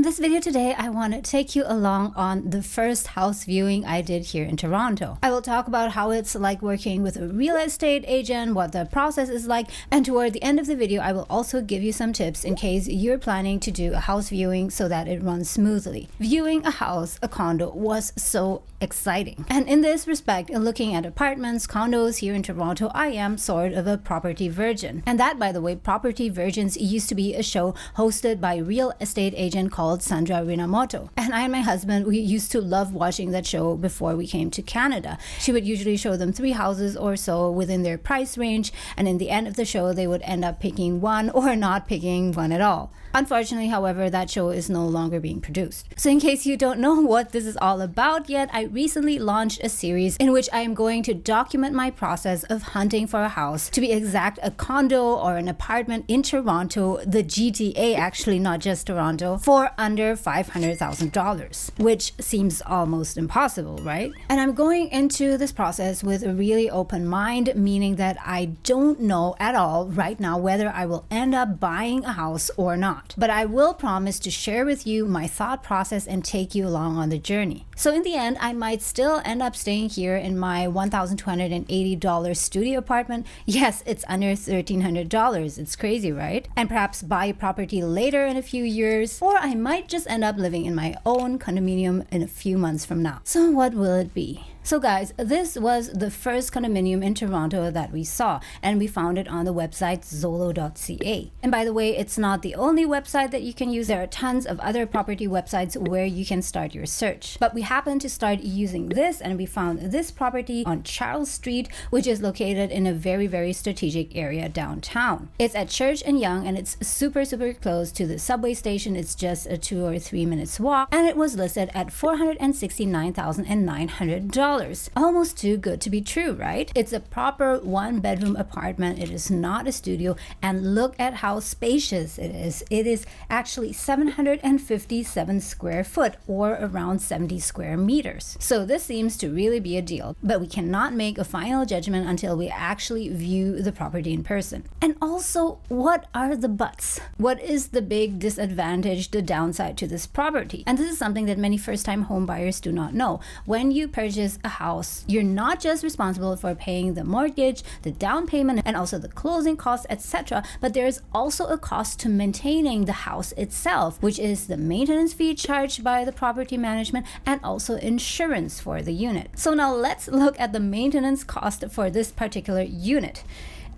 this video today, I want to take you along on the first house viewing I did here in Toronto. I will talk about how it's like working with a real estate agent, what the process is like, and toward the end of the video, I will also give you some tips in case you're planning to do a house viewing so that it runs smoothly. Viewing a house, a condo, was so exciting. And in this respect, in looking at apartments, condos here in Toronto, I am sort of a property virgin. And that, by the way, Property Virgins used to be a show hosted by a real estate agent called Sandra Rinamoto. And I and my husband, we used to love watching that show before we came to Canada. She would usually show them 3 houses or so within their price range, and in the end of the show, they would end up picking one or not picking one at all. Unfortunately, however, that show is no longer being produced. So in case you don't know what this is all about yet, I recently launched a series in which I am going to document my process of hunting for a house, to be exact, a condo or an apartment in Toronto, the GTA actually, not just Toronto, for under $500,000, which seems almost impossible, right? And I'm going into this process with a really open mind, meaning that I don't know at all right now whether I will end up buying a house or not. But I will promise to share with you my thought process and take you along on the journey. So in the end, I might still end up staying here in my $1,280 studio apartment. Yes, it's under $1,300. It's crazy, right? And perhaps buy a property later in a few years, or I might just end up living in my own condominium in a few months from now. So what will it be? So guys, this was the first condominium in Toronto that we saw, and we found it on the website zolo.ca. And by the way, it's not the only website that you can use. There are tons of other property websites where you can start your search. But we happened to start using this, and we found this property on Charles Street, which is located in a very strategic area downtown. It's at Church and Yonge, and it's super close to the subway station. It's just a 2 or 3 minutes walk, and it was listed at $469,900. Almost too good to be true, right? It's a proper 1-bedroom apartment. It is not a studio, and look at how spacious it is. It is actually 757 square foot, or around 70 square meters. So this seems to really be a deal, but we cannot make a final judgment until we actually view the property in person. And also, what are the buts? What is the big disadvantage, the downside to this property? And this is something that many first-time home buyers do not know. When you purchase a house, you're not just responsible for paying the mortgage, the down payment, and also the closing costs, etc., but there's also a cost to maintaining the house itself, which is the maintenance fee charged by the property management and also insurance for the unit. So now let's look at the maintenance cost for this particular unit.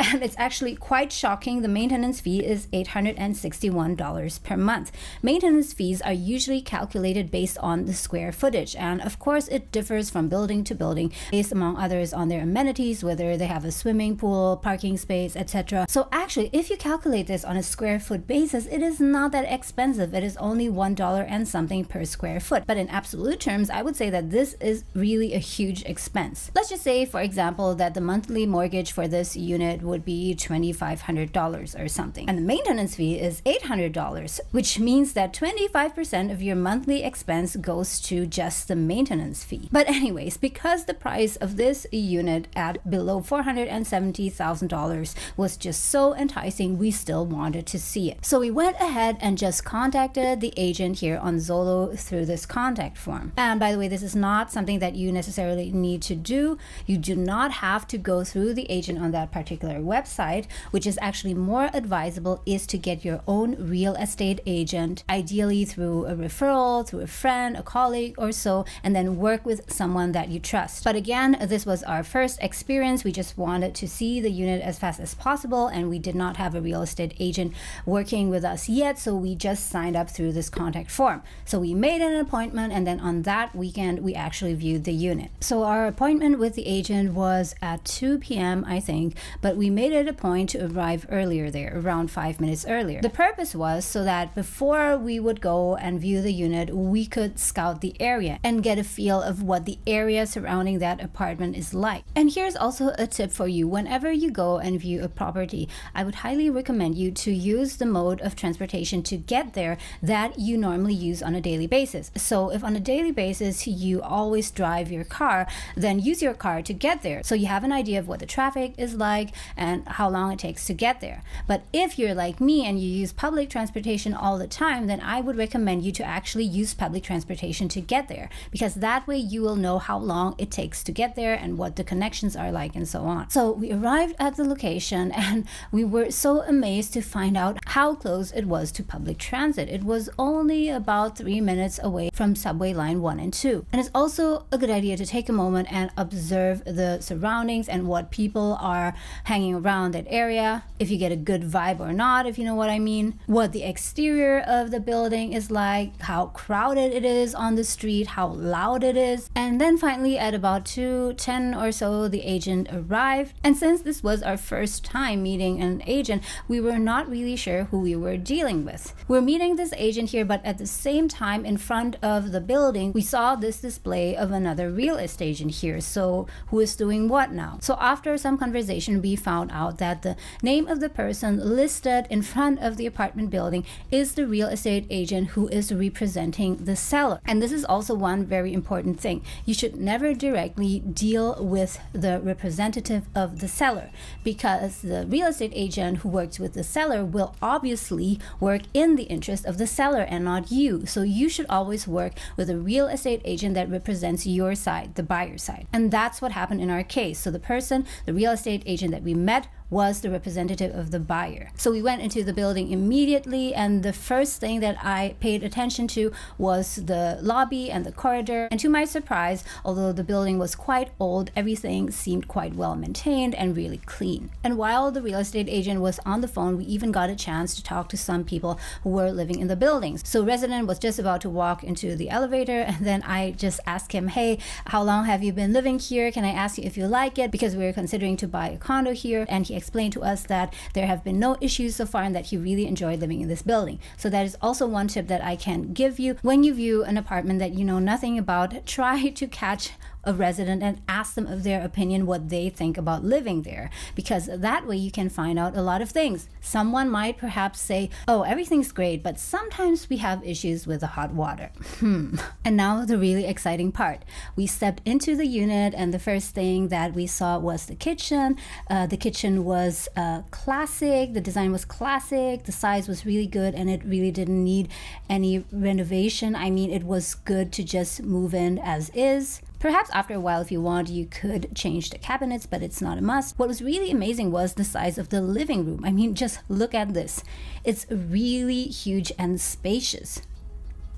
And it's actually quite shocking. The maintenance fee is $861 per month. Maintenance fees are usually calculated based on the square footage. And of course, it differs from building to building, based among others on their amenities, whether they have a swimming pool, parking space, etc. So actually, if you calculate this on a square foot basis, it is not that expensive. It is only $1 and something per square foot. But in absolute terms, I would say that this is really a huge expense. Let's just say, for example, that the monthly mortgage for this unit would be $2,500 or something. And the maintenance fee is $800, which means that 25% of your monthly expense goes to just the maintenance fee. But anyways, because the price of this unit at below $470,000 was just so enticing, we still wanted to see it. So we went ahead and just contacted the agent here on Zolo through this contact form. And by the way, this is not something that you necessarily need to do. You do not have to go through the agent on that particular website. Which is actually more advisable is to get your own real estate agent, ideally through a referral, through a friend, a colleague or so, and then work with someone that you trust. But again, this was our first experience. We just wanted to see the unit as fast as possible, and we did not have a real estate agent working with us yet, so we just signed up through this contact form. So we made an appointment, and then on that weekend we actually viewed the unit. So our appointment with the agent was at 2 p.m. I think, but we made it a point to arrive earlier there, around 5 minutes earlier. The purpose was so that before we would go and view the unit, we could scout the area and get a feel of what the area surrounding that apartment is like. And here's also a tip for you. Whenever you go and view a property, I would highly recommend you to use the mode of transportation to get there that you normally use on a daily basis. So if on a daily basis you always drive your car, then use your car to get there. So you have an idea of what the traffic is like, and how long it takes to get there. But if you're like me and you use public transportation all the time, then I would recommend you to actually use public transportation to get there, because that way you will know how long it takes to get there and what the connections are like and so on. So we arrived at the location and we were so amazed to find out how close it was to public transit. It was only about 3 minutes away from subway line 1 and 2. And it's also a good idea to take a moment and observe the surroundings and what people are hanging around that area, if you get a good vibe or not, if you know what I mean, what the exterior of the building is like, how crowded it is on the street, how loud it is. And then finally at about 2:10 or so, the agent arrived. And since this was our first time meeting an agent, we were not really sure who we were dealing with. We're meeting this agent here, but at the same time in front of the building, we saw this display of another real estate agent here. So who is doing what now? So after some conversation, we found out that the name of the person listed in front of the apartment building is the real estate agent who is representing the seller. And this is also one very important thing. You should never directly deal with the representative of the seller, because the real estate agent who works with the seller will obviously work in the interest of the seller and not you. So you should always work with a real estate agent that represents your side, the buyer side. And that's what happened in our case. So the real estate agent that we met was the representative of the buyer. So we went into the building immediately, and the first thing that I paid attention to was the lobby and the corridor. And to my surprise, although the building was quite old, everything seemed quite well maintained and really clean. And while the real estate agent was on the phone, we even got a chance to talk to some people who were living in the buildings. So resident was just about to walk into the elevator, and then I just asked him, hey, how long have you been living here? Can I ask you if you like it? Because we're considering to buy a condo here. And he explained to us that there have been no issues so far and that he really enjoyed living in this building. So that is also one tip that I can give you. When you view an apartment that you know nothing about, try to catch a resident and ask them of their opinion, what they think about living there, because that way you can find out a lot of things. Someone might perhaps say, oh, everything's great, but sometimes we have issues with the hot water. And now the really exciting part. We stepped into the unit, and the first thing that we saw was the kitchen. The kitchen was classic, the design was classic, the size was really good, and it really didn't need any renovation. I mean, it was good to just move in as is. Perhaps after a while, if you want, you could change the cabinets, but it's not a must. What was really amazing was the size of the living room. I mean, just look at this. It's really huge and spacious.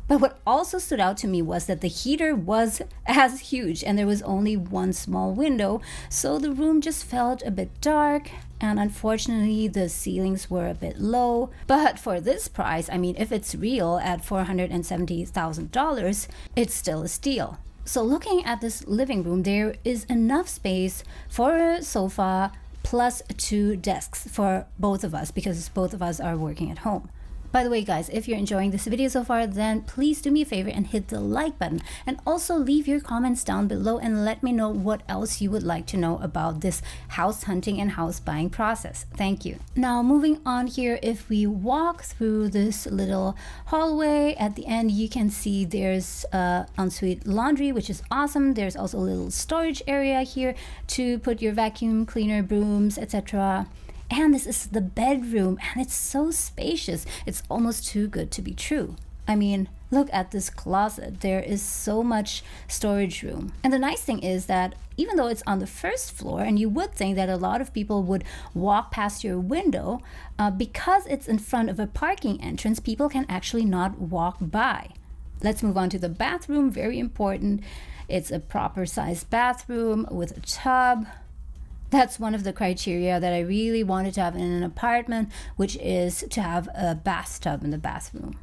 But what also stood out to me was that the heater was as huge, and there was only one small window, so the room just felt a bit dark. And unfortunately, the ceilings were a bit low. But for this price, I mean, if it's real at $470,000, it's still a steal. So looking at this living room, there is enough space for a sofa plus 2 desks for both of us, because both of us are working at home. By the way, guys, if you're enjoying this video so far, then please do me a favor and hit the like button, and also leave your comments down below and let me know what else you would like to know about this house hunting and house buying process. Thank you. Now moving on here, if we walk through this little hallway, at the end you can see there's ensuite laundry, which is awesome. There's also a little storage area here to put your vacuum cleaner, brooms, etc. And this is the bedroom, and it's so spacious. It's almost too good to be true. I mean, look at this closet. There is so much storage room. And the nice thing is that even though it's on the first floor, and you would think that a lot of people would walk past your window, because it's in front of a parking entrance, people can actually not walk by. Let's move on to the bathroom. Very important. It's a proper sized bathroom with a tub. That's one of the criteria that I really wanted to have in an apartment, which is to have a bathtub in the bathroom.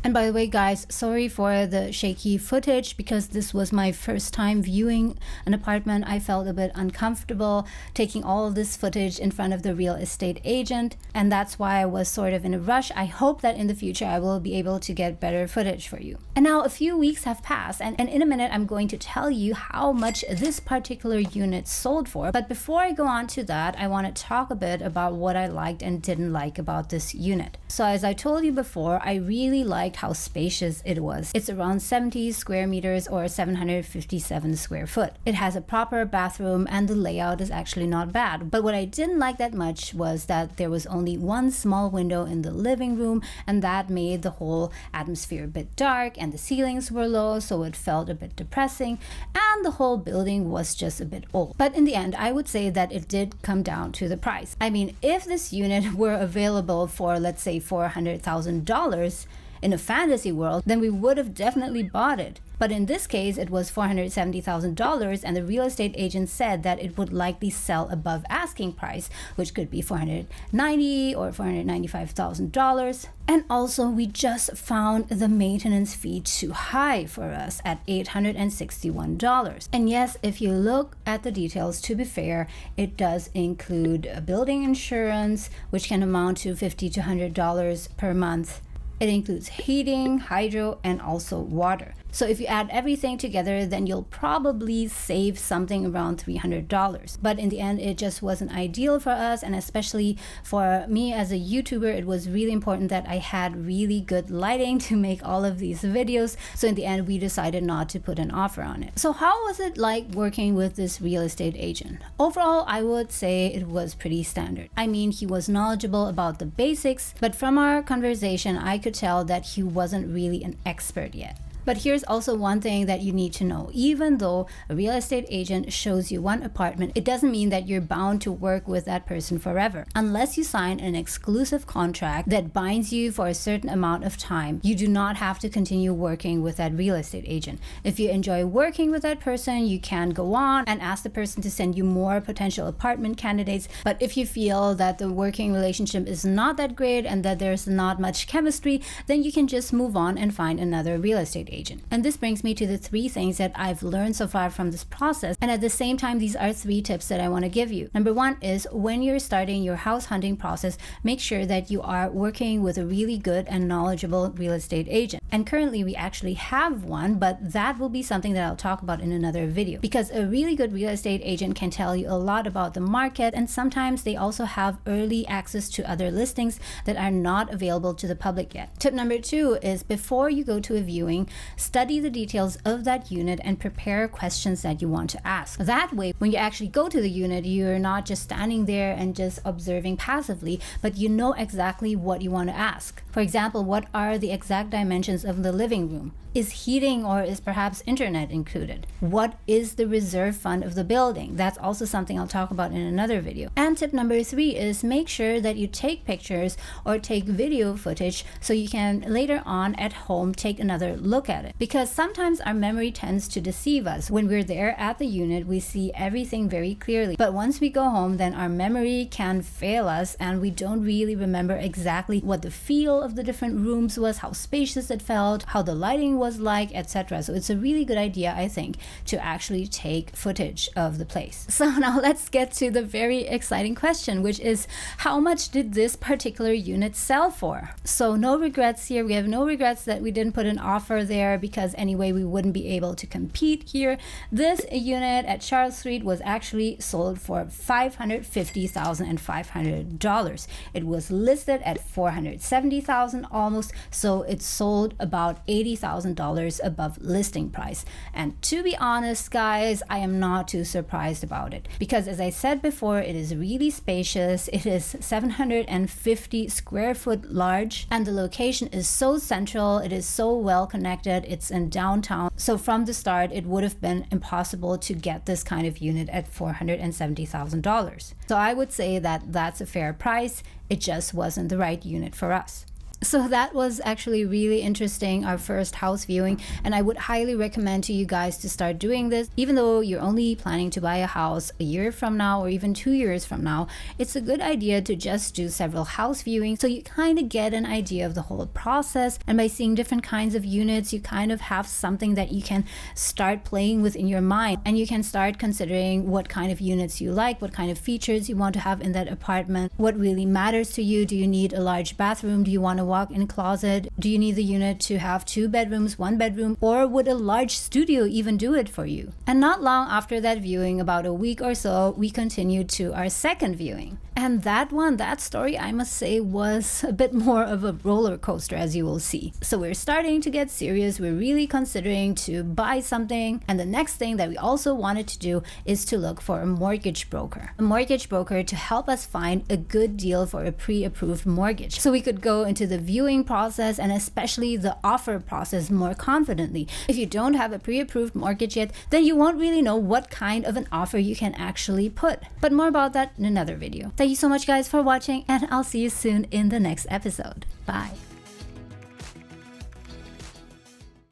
And by the way, guys, sorry for the shaky footage, because this was my first time viewing an apartment. I felt a bit uncomfortable taking all of this footage in front of the real estate agent, and that's why I was sort of in a rush. I hope that in the future I will be able to get better footage for you. And now a few weeks have passed, and in a minute I'm going to tell you how much this particular unit sold for. But before I go on to that, I want to talk a bit about what I liked and didn't like about this unit. So as I told you before, I really liked liked how spacious it was. It's around 70 square meters or 757 square foot. It has a proper bathroom and the layout is actually not bad. But what I didn't like that much was that there was only one small window in the living room, and that made the whole atmosphere a bit dark, and the ceilings were low, so it felt a bit depressing, and the whole building was just a bit old. But in the end, I would say that it did come down to the price. I mean, if this unit were available for, let's say, $400,000 in a fantasy world, then we would have definitely bought it. But in this case, it was $470,000, and the real estate agent said that it would likely sell above asking price, which could be $490,000 or $495,000. And also, we just found the maintenance fee too high for us at $861. And yes, if you look at the details, to be fair, it does include a building insurance, which can amount to $50 to $100 per month. It includes heating, hydro, and also water. So if you add everything together, then you'll probably save something around $300. But in the end, it just wasn't ideal for us. And especially for me as a YouTuber, it was really important that I had really good lighting to make all of these videos. So in the end, we decided not to put an offer on it. So how was it like working with this real estate agent? Overall, I would say it was pretty standard. I mean, he was knowledgeable about the basics, but from our conversation, I could tell that he wasn't really an expert yet. But here's also one thing that you need to know. Even though a real estate agent shows you one apartment, it doesn't mean that you're bound to work with that person forever. Unless you sign an exclusive contract that binds you for a certain amount of time, you do not have to continue working with that real estate agent. If you enjoy working with that person, you can go on and ask the person to send you more potential apartment candidates. But if you feel that the working relationship is not that great and that there's not much chemistry, then you can just move on and find another real estate agent. And this brings me to the 3 things that I've learned so far from this process. And at the same time, these are 3 tips that I want to give you. Number 1 is when you're starting your house hunting process, make sure that you are working with a really good and knowledgeable real estate agent. And currently we actually have one, but that will be something that I'll talk about in another video, because a really good real estate agent can tell you a lot about the market, and sometimes they also have early access to other listings that are not available to the public yet. Tip number 2 is before you go to a viewing, study the details of that unit and prepare questions that you want to ask. That way, when you actually go to the unit, you're not just standing there and just observing passively, but you know exactly what you want to ask. For example, what are the exact dimensions of the living room? Is heating or is perhaps internet included? What is the reserve fund of the building? That's also something I'll talk about in another video. And tip number 3 is make sure that you take pictures or take video footage so you can later on at home take another look at it. Because sometimes our memory tends to deceive us. When we're there at the unit, we see everything very clearly. But once we go home, then our memory can fail us and we don't really remember exactly what the feel of the different rooms was, how spacious it felt, how the lighting was like, etc. So it's a really good idea, I think, to actually take footage of the place. So now let's get to the very exciting question, which is how much did this particular unit sell for? So no regrets here. We have no regrets that we didn't put an offer there, because anyway we wouldn't be able to compete here. This unit at Charlotte Street was actually sold for $550,500. It was listed at $470,000 almost, so it sold about $80,000 above listing price. And to be honest, guys, I am not too surprised about it, because as I said before, it is really spacious. It is 750 square foot large, and the location is so central. It is so well connected. It's in downtown. So from the start, it would have been impossible to get this kind of unit at $470,000. So I would say that that's a fair price. It just wasn't the right unit for us. So that was actually really interesting, our first house viewing, and I would highly recommend to you guys to start doing this. Even though you're only planning to buy a house a year from now or even 2 years from now, it's a good idea to just do several house viewings so you kind of get an idea of the whole process. And by seeing different kinds of units, you kind of have something that you can start playing with in your mind, and you can start considering what kind of units you like, what kind of features you want to have in that apartment, what really matters to you. Do you need a large bathroom? Do you want to walk-in closet? Do you need the unit to have 2 bedrooms, 1 bedroom, or would a large studio even do it for you? And not long after that viewing, about a week or so, we continued to our second viewing. And that story, I must say, was a bit more of a roller coaster, as you will see. So we're starting to get serious. We're really considering to buy something. And the next thing that we also wanted to do is to look for a mortgage broker. A mortgage broker to help us find a good deal for a pre-approved mortgage. So we could go into the viewing process and especially the offer process more confidently. If you don't have a pre-approved mortgage yet, then you won't really know what kind of an offer you can actually put. But more about that in another video. Thank you so much guys for watching, and I'll see you soon in the next episode. Bye.